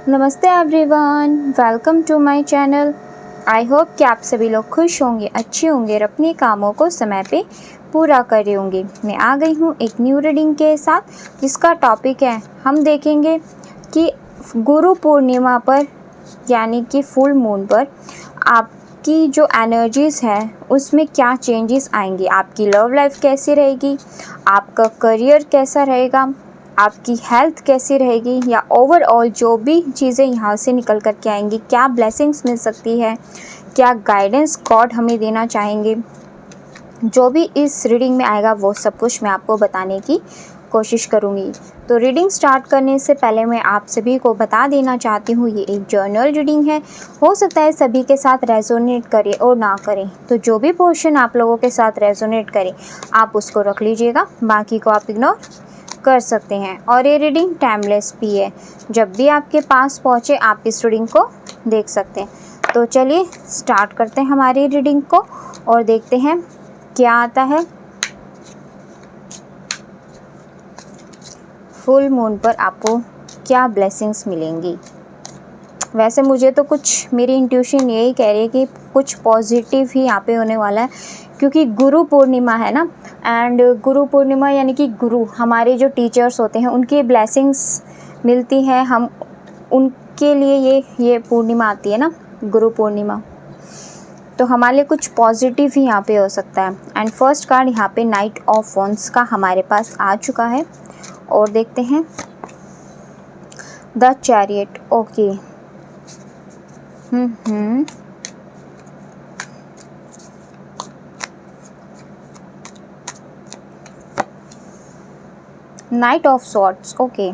नमस्ते everyone, welcome to my channel. I hope कि आप सभी लोग खुश होंगे, अच्छे होंगे और अपने कामों को समय पे पूरा कर रहे होंगे। मैं आ गई हूँ एक न्यू रीडिंग के साथ, जिसका टॉपिक है, हम देखेंगे कि गुरु पूर्णिमा पर यानी कि फुल मून पर आपकी जो एनर्जीज़ है उसमें क्या चेंजेस आएंगे, आपकी लव लाइफ कैसी रहेगी, आपका करियर कैसा रहेगा, आपकी हेल्थ कैसी रहेगी, या ओवरऑल जो भी चीज़ें यहाँ से निकल कर के आएंगी, क्या ब्लेसिंग्स मिल सकती है, क्या गाइडेंस गॉड हमें देना चाहेंगे। जो भी इस रीडिंग में आएगा वो सब कुछ मैं आपको बताने की कोशिश करूँगी। तो रीडिंग स्टार्ट करने से पहले मैं आप सभी को बता देना चाहती हूँ, ये एक जर्नल रीडिंग है। हो सकता है सभी के साथ रेजोनेट करे और ना करें, तो जो भी पोर्शन आप लोगों के साथ रेजोनेट करे आप उसको रख लीजिएगा, बाकी को आप इग्नोर कर सकते हैं। और ये रीडिंग टाइमलेस भी है, जब भी आपके पास पहुँचे आप इस रीडिंग को देख सकते हैं। तो चलिए स्टार्ट करते हैं हमारी रीडिंग को और देखते हैं क्या आता है। फुल मून पर आपको क्या ब्लेसिंग्स मिलेंगी। वैसे मुझे तो कुछ, मेरी इंट्यूशन यही कह रही है कि कुछ पॉजिटिव ही यहाँ पे होने वाला है, क्योंकि गुरु पूर्णिमा है ना। एंड गुरु पूर्णिमा यानी कि गुरु हमारे जो टीचर्स होते हैं उनकी ब्लेसिंग्स मिलती हैं, हम उनके लिए ये पूर्णिमा आती है ना, गुरु पूर्णिमा। तो हमारे लिए कुछ पॉजिटिव ही यहाँ पे हो सकता है। एंड फर्स्ट कार्ड यहाँ पे नाइट ऑफ वॉन्ड्स का हमारे पास आ चुका है और देखते हैं the chariot. Okay, knight of swords. Okay,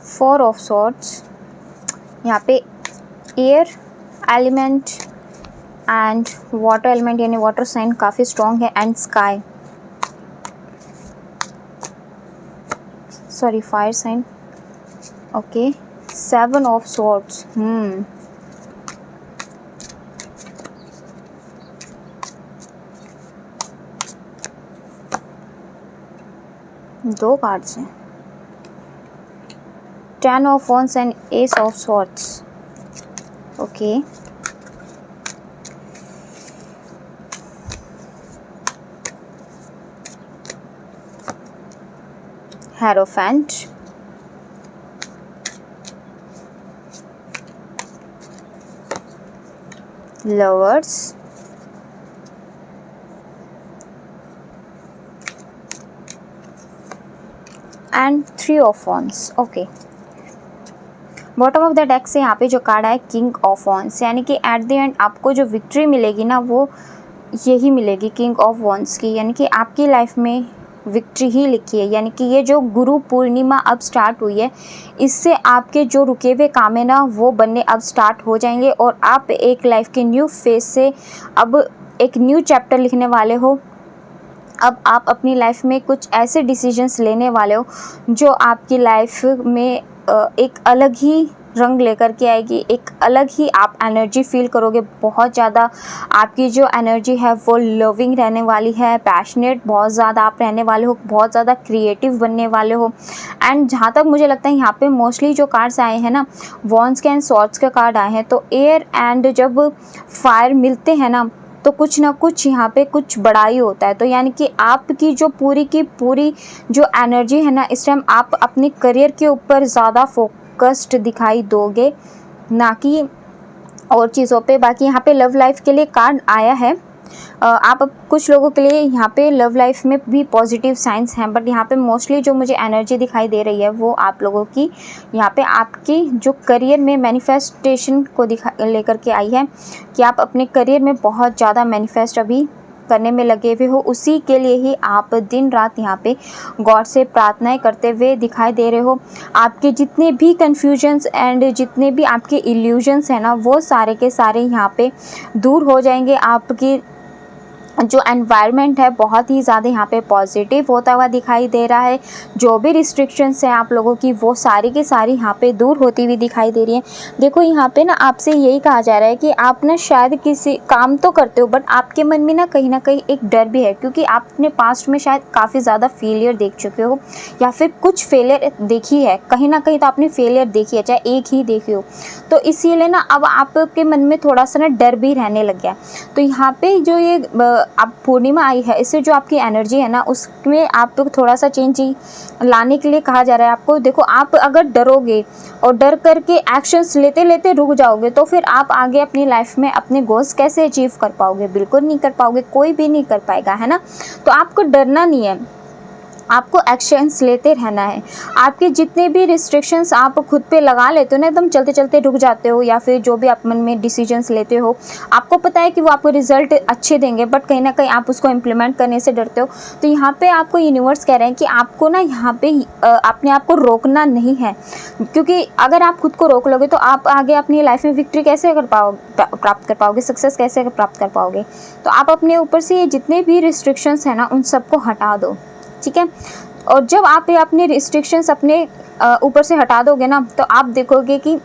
four of swords. यहाँ पे air element and water element यानी वाटर साइन काफ़ी स्ट्रॉन्ग है। And sky, sorry fire sign. Okay, seven of swords. दो कार्ड्स हैं, ten of wands and ace of swords. Okay, hierophant, lovers, and three of wands. Okay, bottom of the deck से यहाँ पे जो card है king of wands, यानी कि at the end आपको जो विक्ट्री मिलेगी ना वो यही मिलेगी, किंग ऑफ वॉन्ड्स की। यानी कि आपकी लाइफ में विक्ट्री ही लिखी है। यानी कि ये जो गुरु पूर्णिमा अब स्टार्ट हुई है, इससे आपके जो रुके हुए काम है ना वो बनने अब स्टार्ट हो जाएंगे और आप एक लाइफ के न्यू फेज से अब एक न्यू चैप्टर लिखने वाले हो। अब आप अपनी लाइफ में कुछ ऐसे डिसीजंस लेने वाले हो जो आपकी लाइफ में एक अलग ही रंग लेकर के आएगी, एक अलग ही आप एनर्जी फील करोगे। बहुत ज़्यादा आपकी जो एनर्जी है वो लविंग रहने वाली है, पैशनेट बहुत ज़्यादा आप रहने वाले हो, बहुत ज़्यादा क्रिएटिव बनने वाले हो। एंड जहाँ तक मुझे लगता है यहाँ पे मोस्टली जो कार्ड्स आए हैं ना, वॉन्ड्स के एंड सॉर्ड्स के कार्ड आए हैं, तो एयर एंड जब फायर मिलते हैं ना तो कुछ ना कुछ यहाँ पे कुछ बड़ा ही होता है। तो यानी कि आपकी जो पूरी की पूरी जो एनर्जी है ना, इस टाइम आप अपने करियर के ऊपर ज़्यादा फोकस्ड दिखाई दोगे, ना कि और चीज़ों पे। बाकी यहाँ पे लव लाइफ के लिए कार्ड आया है। आप कुछ लोगों के लिए यहाँ पे लव लाइफ में भी पॉजिटिव साइंस हैं, बट यहाँ पे मोस्टली जो मुझे एनर्जी दिखाई दे रही है वो आप लोगों की यहाँ पे आपकी जो करियर में मैनिफेस्टेशन को लेकर के आई है, कि आप अपने करियर में बहुत ज़्यादा मैनिफेस्ट अभी करने में लगे हुए हो। उसी के लिए ही आप दिन रात यहाँ पे गॉड से प्रार्थनाएं करते हुए दिखाई दे रहे हो। आपके जितने भी कन्फ्यूजन्स एंड जितने भी आपके इल्यूजन्स हैं ना वो सारे के सारे यहाँ पे दूर हो जाएंगे। आपकी जो एनवायरनमेंट है बहुत ही ज़्यादा यहाँ पे पॉजिटिव होता हुआ दिखाई दे रहा है। जो भी रिस्ट्रिक्शंस हैं आप लोगों की वो सारी की सारी यहाँ पे दूर होती हुई दिखाई दे रही है। देखो यहाँ पे ना आपसे यही कहा जा रहा है कि आप ना शायद किसी काम तो करते हो बट आपके मन में ना कहीं एक डर भी है, क्योंकि आपने पास्ट में शायद काफ़ी ज़्यादा फेलियर देख चुके हो या फिर कुछ फेलियर देखी है, कहीं ना कहीं तो आपने फेलियर देखी है, चाहे एक ही देखी हो। तो इसीलिए ना अब आपके मन में थोड़ा सा ना डर भी रहने लग गया। तो यहाँ पे जो ये अब पूर्णिमा आई है, इससे जो आपकी एनर्जी है ना उसमें आप थोड़ा सा चेंज लाने के लिए कहा जा रहा है आपको। देखो आप अगर डरोगे और डर करके एक्शंस लेते लेते रुक जाओगे तो फिर आप आगे अपनी लाइफ में अपने गोल्स कैसे अचीव कर पाओगे? बिल्कुल नहीं कर पाओगे, कोई भी नहीं कर पाएगा, है ना। तो आपको डरना नहीं है, आपको एक्शंस लेते रहना है। आपके जितने भी रिस्ट्रिक्शंस आप खुद पे लगा लेते हो ना, एकदम चलते चलते रुक जाते हो या फिर जो भी आप मन में डिसीजंस लेते हो, आपको पता है कि वो आपको रिजल्ट अच्छे देंगे बट कहीं ना कहीं आप उसको इम्प्लीमेंट करने से डरते हो। तो यहाँ पे आपको यूनिवर्स कह रहे हैं कि आपको ना यहाँ पे अपने आप को रोकना नहीं है, क्योंकि अगर आप खुद को रोक लोगे तो आप आगे अपनी लाइफ में विक्ट्री कैसे प्राप्त कर पाओगे, सक्सेस कैसे प्राप्त कर पाओगे। तो आप अपने ऊपर से ये जितने भी रिस्ट्रिक्शंस हैं ना उन सबको हटा दो, ठीक है। और जब आप ये अपने रिस्ट्रिक्शंस अपने ऊपर से हटा दोगे ना तो आप देखोगे कि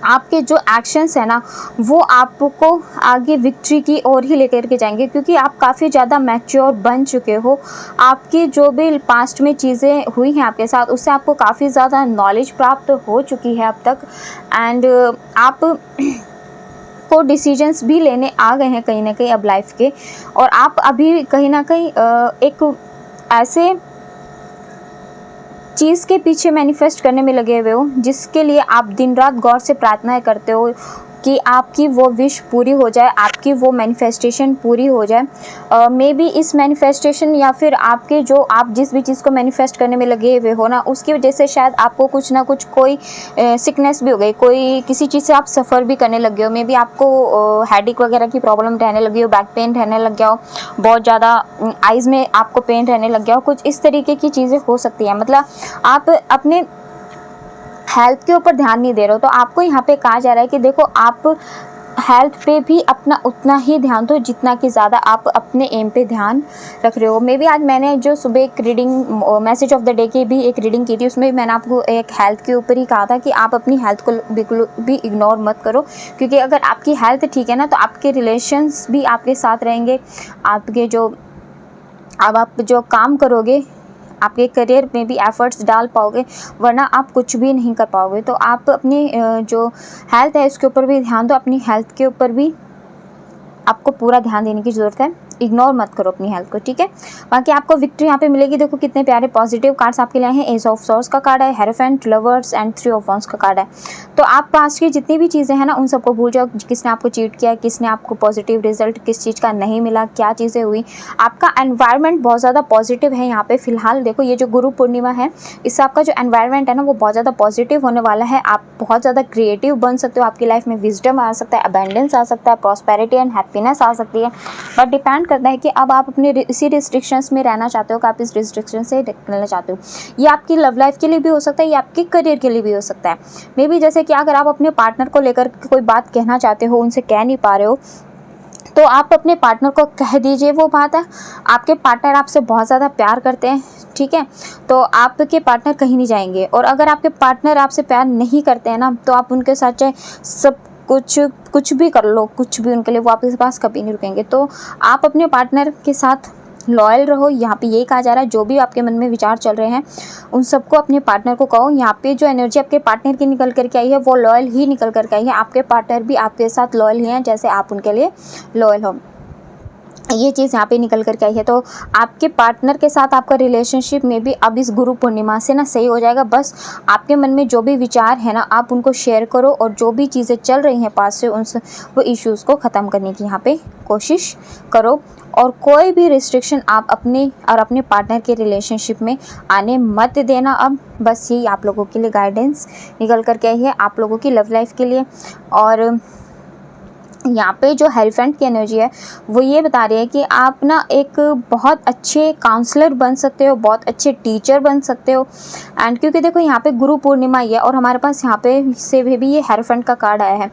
आपके जो एक्शंस है ना वो आपको आगे विक्ट्री की ओर ही लेकर के जाएंगे, क्योंकि आप काफ़ी ज़्यादा मैच्योर बन चुके हो। आपकी जो भी पास्ट में चीज़ें हुई हैं आपके साथ उससे आपको काफ़ी ज़्यादा नॉलेज प्राप्त हो चुकी है अब तक। एंड आप को डिसीजंस भी लेने आ गए हैं कहीं ना कहीं अब लाइफ के, और आप अभी कहीं ना कहीं एक ऐसे चीज़ के पीछे मैनिफेस्ट करने में लगे हुए हो जिसके लिए आप दिन रात गौर से प्रार्थना करते हो कि आपकी वो विश पूरी हो जाए, आपकी वो मैनिफेस्टेशन पूरी हो जाए। मे बी इस मैनिफेस्टेशन या फिर आपके जो आप जिस भी चीज़ को मैनिफेस्ट करने में लगे हुए हो ना उसकी वजह से शायद आपको कुछ ना कुछ कोई सिकनेस भी हो गई, कोई किसी चीज़ से आप सफ़र भी करने लगे हो। मे बी आपको हेडेक वगैरह की प्रॉब्लम रहने लगी हो, बैक पेन रहने लग गया हो, बहुत ज़्यादा आइज़ में आपको पेन रहने लग गया हो, कुछ इस तरीके की चीज़ें हो सकती हैं। मतलब आप अपने हेल्थ के ऊपर ध्यान नहीं दे रहे हो। तो आपको यहाँ पे कहा जा रहा है कि देखो आप हेल्थ पे भी अपना उतना ही ध्यान दो जितना कि ज़्यादा आप अपने एम पे ध्यान रख रहे हो। मे बी आज मैंने जो सुबह एक reading message of the day की भी एक रीडिंग की थी उसमें भी मैंने आपको एक हेल्थ के ऊपर ही कहा था कि आप अपनी हेल्थ को बिल्कुल भी इग्नोर मत करो, क्योंकि अगर आपकी हेल्थ ठीक है ना तो आपके रिलेशंस भी आपके साथ रहेंगे, आपके जो अब आप जो काम करोगे आपके करियर में भी एफर्ट्स डाल पाओगे, वरना आप कुछ भी नहीं कर पाओगे। तो आप अपनी जो हेल्थ है उसके ऊपर भी ध्यान दो, अपनी हेल्थ के ऊपर भी आपको पूरा ध्यान देने की ज़रूरत है, इग्नोर मत करो अपनी हेल्थ को, ठीक है। बाकी आपको विक्ट्री यहाँ पे मिलेगी। देखो कितने प्यारे पॉजिटिव कार्ड्स आपके लिए हैं। एज ऑफ सॉर्ड्स का कार्ड है, hierophant, lovers and 3 of wands का कार्ड है। तो आप पास्ट की जितनी भी चीज़ें हैं ना उन सबको भूल जाओ, किसने आपको चीट किया, किसने आपको पॉजिटिव रिजल्ट किस चीज़ का नहीं मिला, क्या चीज़ें हुई। आपका एनवायरनमेंट बहुत ज़्यादा पॉजिटिव है यहाँ पे फिलहाल। देखो ये जो गुरु पूर्णिमा है इससे आपका जो एनवायरनमेंट है ना वो बहुत ज़्यादा पॉजिटिव होने वाला है। आप बहुत ज़्यादा क्रिएटिव बन सकते हो, आपकी लाइफ में विजडम आ सकता है, अबेंडेंस आ सकता है, प्रॉस्पेरिटी एंड हैप्पीनेस आ सकती है। बट डिपेंड करता है कि अब आप अपने इसी रिस्ट्रिक्शंस में रहना चाहते हो कि आप इस रिस्ट्रिक्शन से निकलना चाहते हो। ये आपकी लव लाइफ के लिए भी हो सकता है, ये आपके करियर के लिए भी हो सकता है। मे बी जैसे कि अगर आप अपने पार्टनर को लेकर कोई बात कहना चाहते हो, उनसे कह नहीं पा रहे हो, तो आप अपने पार्टनर को कह दीजिए वो बात है। आपके पार्टनर आपसे बहुत ज़्यादा प्यार करते हैं, ठीक है, तो आपके पार्टनर कहीं नहीं जाएंगे। और अगर आपके पार्टनर आपसे प्यार नहीं करते हैं ना तो आप उनके साथ चाहे सब कुछ भी कर लो, कुछ भी उनके लिए, वो आपके पास कभी नहीं रुकेंगे। तो आप अपने पार्टनर के साथ लॉयल रहो। यहाँ पे यही कहा जा रहा है, जो भी आपके मन में विचार चल रहे हैं उन सबको अपने पार्टनर को कहो। यहाँ पे जो एनर्जी आपके पार्टनर की निकल करके आई है वो लॉयल ही निकल करके आई है। आपके पार्टनर भी आपके साथ लॉयल ही हैं जैसे आप उनके लिए लॉयल हो, ये चीज़ यहाँ पे निकल करके आई है। तो आपके पार्टनर के साथ आपका रिलेशनशिप में भी अब इस गुरु पूर्णिमा से ना सही हो जाएगा। बस आपके मन में जो भी विचार है ना आप उनको शेयर करो, और जो भी चीज़ें चल रही हैं पास से उन वो इश्यूज़ को ख़त्म करने की यहाँ पे कोशिश करो। और कोई भी रिस्ट्रिक्शन आप अपने और अपने पार्टनर के रिलेशनशिप में आने मत देना। अब बस यही आप लोगों के लिए गाइडेंस निकल करके आई है, आप लोगों की लव लाइफ के लिए। और यहाँ पे जो हेरोफेंट की एनर्जी है वो ये बता रही है कि आप ना एक बहुत अच्छे काउंसलर बन सकते हो, बहुत अच्छे टीचर बन सकते हो। एंड क्योंकि देखो यहाँ पे गुरु पूर्णिमा ही है और हमारे पास यहाँ पे से भी ये हेरोफेंट का कार्ड आया है,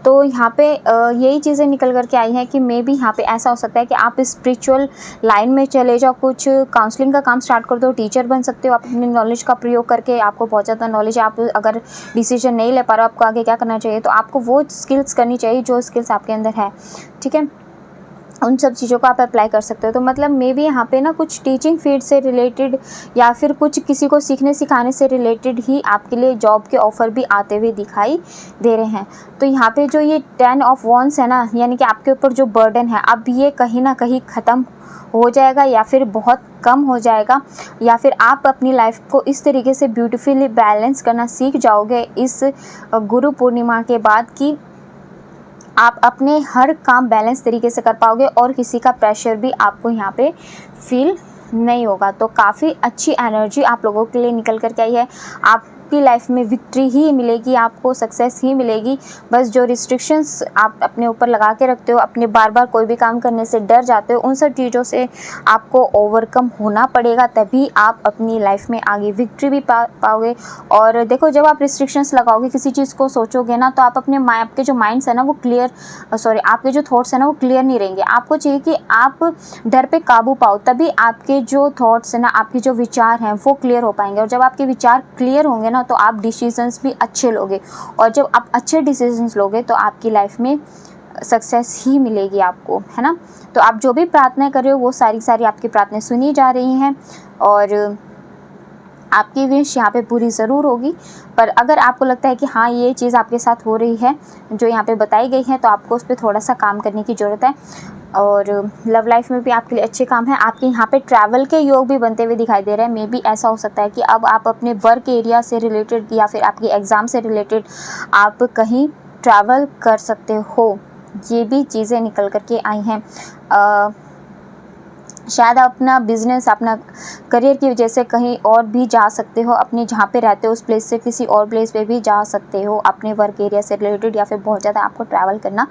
तो यहाँ पे यही चीज़ें निकल कर के आई हैं कि मे बी यहाँ पे ऐसा हो सकता है कि आप स्पिरिचुअल लाइन में चले जाओ, कुछ काउंसलिंग का काम स्टार्ट कर दो, टीचर बन सकते हो। आप अपनी नॉलेज का प्रयोग करके, आपको बहुत ज़्यादा नॉलेज है, आप अगर डिसीजन नहीं ले पा रहे हो आपको आगे क्या करना चाहिए, तो आपको वो स्किल्स करनी चाहिए जो स्किल्स आपके अंदर है, ठीक है। उन सब चीज़ों को आप अप्लाई कर सकते हो। तो मतलब मे बी यहाँ पे ना कुछ टीचिंग फील्ड से रिलेटेड या फिर कुछ किसी को सीखने सिखाने से रिलेटेड ही आपके लिए जॉब के ऑफ़र भी आते हुए दिखाई दे रहे हैं। तो यहाँ पे जो ये 10 ऑफ वॉन्ड्स है ना, यानी कि आपके ऊपर जो बर्डन है अब ये कहीं ना कहीं ख़त्म हो जाएगा या फिर बहुत कम हो जाएगा, या फिर आप अपनी लाइफ को इस तरीके से ब्यूटीफुली बैलेंस करना सीख जाओगे इस गुरु पूर्णिमा के बाद कि आप अपने हर काम बैलेंस तरीके से कर पाओगे और किसी का प्रेशर भी आपको यहाँ पे फील नहीं होगा। तो काफ़ी अच्छी एनर्जी आप लोगों के लिए निकल कर के आई है। आपकी लाइफ में विक्ट्री ही मिलेगी, आपको सक्सेस ही मिलेगी। बस जो रिस्ट्रिक्शंस आप अपने ऊपर लगा के रखते हो, अपने बार बार कोई भी काम करने से डर जाते हो, उन सब चीज़ों से आपको ओवरकम होना पड़ेगा, तभी आप अपनी लाइफ में आगे विक्ट्री भी पाओगे। और देखो जब आप रिस्ट्रिक्शंस लगाओगे, किसी चीज़ को सोचोगे ना, तो आप अपने आपके जो माइंड्स है ना वो क्लियर आपके जो थॉट्स है ना वो क्लियर नहीं रहेंगे। आपको चाहिए कि आप डर पे काबू पाओ, तभी आपके जो थॉट्स है ना, आपके जो विचार हैं वो क्लियर हो पाएंगे। और जब आपके विचार क्लियर होंगे ना, तो आप डिसीजंस भी अच्छे लोगे, और जब आप अच्छे डिसीजंस लोगे तो आपकी लाइफ में सक्सेस ही मिलेगी आपको, है ना। तो आप जो भी प्रार्थना कर रहे हो वो सारी आपकी प्रार्थनाएं सुनी जा रही हैं और आपकी विश यहाँ पे पूरी ज़रूर होगी। पर अगर आपको लगता है कि हाँ ये चीज़ आपके साथ हो रही है जो यहाँ पे बताई गई है, तो आपको उस पर थोड़ा सा काम करने की ज़रूरत है। और लव लाइफ में भी आपके लिए अच्छे काम है। आपके यहाँ पे ट्रैवल के योग भी बनते हुए दिखाई दे रहे हैं। मे बी ऐसा हो सकता है कि अब आप अपने वर्क एरिया से रिलेटेड या फिर आपकी एग्ज़ाम से रिलेटेड आप कहीं ट्रैवल कर सकते हो। ये भी चीज़ें निकल कर के आई हैं। शायद अपना बिज़नेस, अपना करियर की वजह से कहीं और भी जा सकते हो, अपने जहाँ पे रहते हो उस प्लेस से किसी और प्लेस पे भी जा सकते हो अपने वर्क एरिया से रिलेटेड, या फिर बहुत ज़्यादा आपको ट्रैवल करना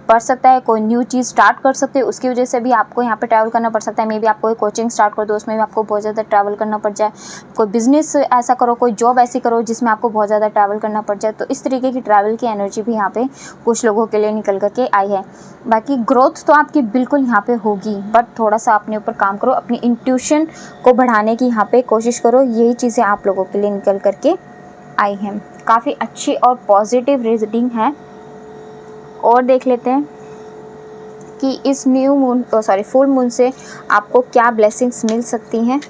पड़ सकता है। कोई न्यू चीज़ स्टार्ट कर सकते हो, उसकी वजह से भी आपको यहाँ पे ट्रैवल करना पड़ सकता है। मे बी आप कोई कोचिंग स्टार्ट कर दो, उसमें भी आपको बहुत ज़्यादा ट्रैवल करना पड़ जाए। कोई बिज़नेस ऐसा करो, कोई जॉब ऐसी करो जिसमें आपको बहुत ज़्यादा ट्रैवल करना पड़ जाए। तो इस तरीके की ट्रैवल की एनर्जी भी यहाँ पर कुछ लोगों के लिए निकल करके आई है। बाकी ग्रोथ तो आपकी बिल्कुल यहाँ पर होगी, बट थोड़ा सा अपने ऊपर काम करो, अपनी इंट्यूशन को बढ़ाने की यहाँ पे कोशिश करो। यही चीज़ें आप लोगों के लिए निकल करके आई हैं। काफ़ी अच्छी और पॉजिटिव रीडिंग है। और देख लेते हैं कि इस फुल मून से आपको क्या ब्लेसिंग्स मिल सकती हैं।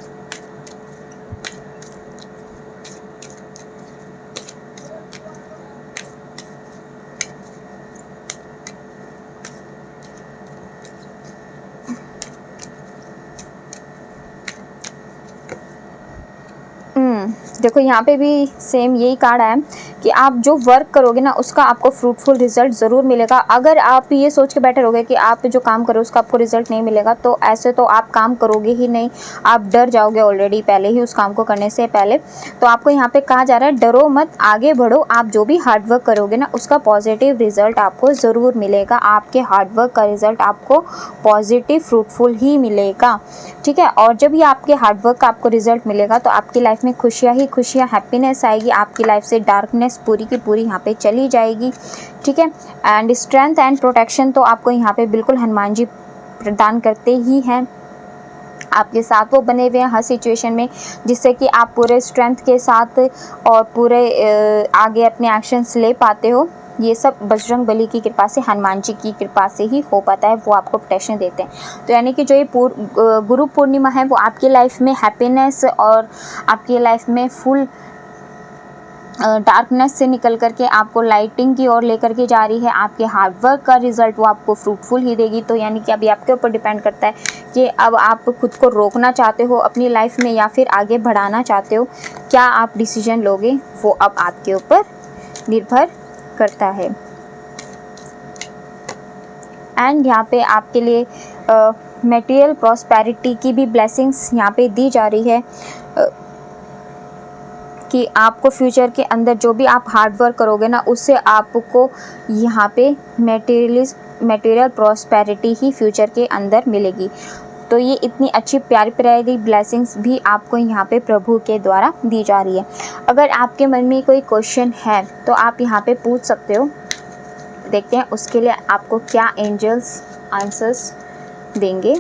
देखो यहाँ पे भी सेम यही कार्ड है कि आप जो वर्क करोगे ना उसका आपको फ्रूटफुल रिजल्ट ज़रूर मिलेगा। अगर आप ये सोच के बैठे रहोगे कि आप जो काम करो उसका आपको रिजल्ट नहीं मिलेगा, तो ऐसे तो आप काम करोगे ही नहीं, आप डर जाओगे ऑलरेडी पहले ही उस काम को करने से पहले। तो आपको यहाँ पे कहा जा रहा है डरो मत, आगे बढ़ो। आप जो भी हार्डवर्क करोगे ना उसका पॉजिटिव रिजल्ट आपको ज़रूर मिलेगा। आपके हार्डवर्क का रिजल्ट आपको पॉजिटिव फ्रूटफुल ही मिलेगा, ठीक है। और जब ये आपके हार्डवर्क का आपको रिजल्ट मिलेगा तो आपकी लाइफ में खुशियाँ ही खुशियाँ, हैप्पीनेस आएगी। आपकी लाइफ से डार्कनेस पूरी की पूरी यहाँ पे चली जाएगी, ठीक है। एंड स्ट्रेंथ एंड प्रोटेक्शन तो आपको यहाँ पे बिल्कुल हनुमान जी प्रदान करते ही हैं। आपके साथ वो बने हुए हैं हर सिचुएशन में, जिससे कि आप पूरे स्ट्रेंथ के साथ और पूरे आगे अपने एक्शंस ले पाते हो। ये सब बजरंग बली की कृपा से, हनुमान जी की कृपा से ही हो पाता है। वो आपको प्रोटेक्शन देते हैं। तो यानी कि जो ये गुरु पूर्णिमा है वो आपकी लाइफ में हैप्पीनेस और आपकी लाइफ में फुल डार्कनेस से निकल करके आपको लाइटिंग की ओर लेकर के जा रही है। आपके हार्डवर्क का रिज़ल्ट वो आपको फ्रूटफुल ही देगी। तो यानी कि अभी आपके ऊपर डिपेंड करता है कि अब आप खुद को रोकना चाहते हो अपनी लाइफ में या फिर आगे बढ़ाना चाहते हो। क्या आप डिसीजन लोगे वो अब आपके ऊपर निर्भर करता है। एंड यहाँ पे आपके लिए मटेरियल प्रॉस्पेरिटी की भी ब्लेसिंग्स यहाँ पे दी जा रही है कि आपको फ्यूचर के अंदर जो भी आप हार्ड वर्क करोगे ना उससे आपको यहाँ पे मटेरियल प्रॉस्पेरिटी ही फ्यूचर के अंदर मिलेगी। तो ये इतनी अच्छी प्यारी प्यारी ब्लेसिंग्स भी आपको यहाँ पे प्रभु के द्वारा दी जा रही है। अगर आपके मन में कोई क्वेश्चन है तो आप यहाँ पे पूछ सकते हो, देखते हैं उसके लिए आपको क्या एंजल्स आंसर्स देंगे।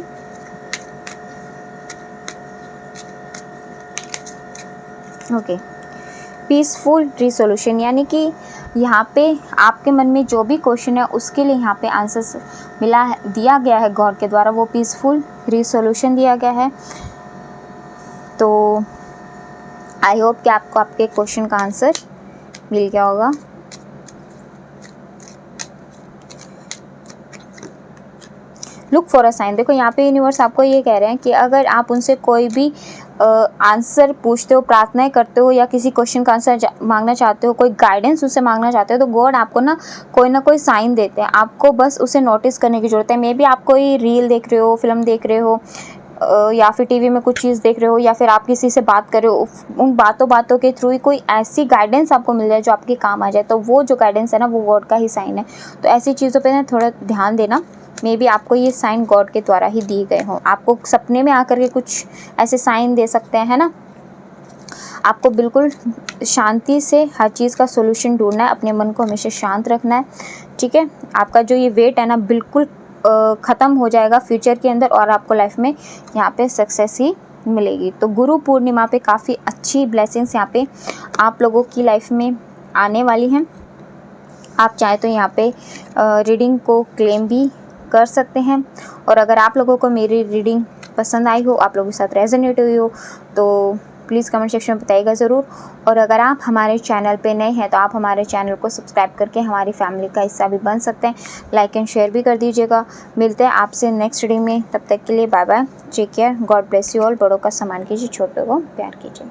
ओके, पीसफुल रिसोल्यूशन, यानी कि यहाँ पे आपके मन में जो भी क्वेश्चन है उसके लिए यहाँ पे आंसर्स मिला है, दिया गया है गॉड के द्वारा, वो पीसफुल रिसोल्यूशन दिया गया है। तो आई होप कि आपको आपके क्वेश्चन का आंसर मिल गया होगा। लुक फॉर अ साइन, देखो यहाँ पे यूनिवर्स आपको ये कह रहे हैं कि अगर आप उनसे कोई भी आंसर पूछते हो, प्रार्थनाएं करते हो या किसी क्वेश्चन का आंसर मांगना चाहते हो, कोई गाइडेंस उससे मांगना चाहते हो, तो गॉड आपको ना कोई साइन देते हैं। आपको बस उसे नोटिस करने की ज़रूरत है। मे बी आप कोई रील देख रहे हो, फिल्म देख रहे हो, या फिर टीवी में कुछ चीज़ देख रहे हो, या फिर आप किसी से बात कर रहे हो, उन बातों के थ्रू ही कोई ऐसी गाइडेंस आपको मिल जाए जो आपके काम आ जाए, तो वो जो गाइडेंस है ना वो गॉड का ही साइन है। तो ऐसी चीज़ों पे ना थोड़ा ध्यान देना। मे बी आपको ये साइन गॉड के द्वारा ही दिए गए हों। आपको सपने में आकर के कुछ ऐसे साइन दे सकते हैं, है ना। आपको बिल्कुल शांति से हर चीज़ का सोल्यूशन ढूंढना है, अपने मन को हमेशा शांत रखना है, ठीक है। आपका जो ये वेट है ना बिल्कुल ख़त्म हो जाएगा फ्यूचर के अंदर, और आपको लाइफ में यहाँ पे सक्सेस ही मिलेगी। तो गुरु पूर्णिमा पे काफ़ी अच्छी ब्लेसिंग्स यहाँ पे आप लोगों की लाइफ में आने वाली हैं। आप चाहे तो यहाँ पे रीडिंग को क्लेम भी कर सकते हैं। और अगर आप लोगों को मेरी रीडिंग पसंद आई हो, आप लोगों के साथ रेजोनेट हुई हो, तो प्लीज़ कमेंट सेक्शन में बताइएगा ज़रूर। और अगर आप हमारे चैनल पे नए हैं तो आप हमारे चैनल को सब्सक्राइब करके हमारी फैमिली का हिस्सा भी बन सकते हैं। लाइक एंड शेयर भी कर दीजिएगा। मिलते हैं आपसे नेक्स्ट रीडिंग में, तब तक के लिए bye bye, take care, God bless you all. बड़ों का सम्मान कीजिए, छोटों को प्यार कीजिए।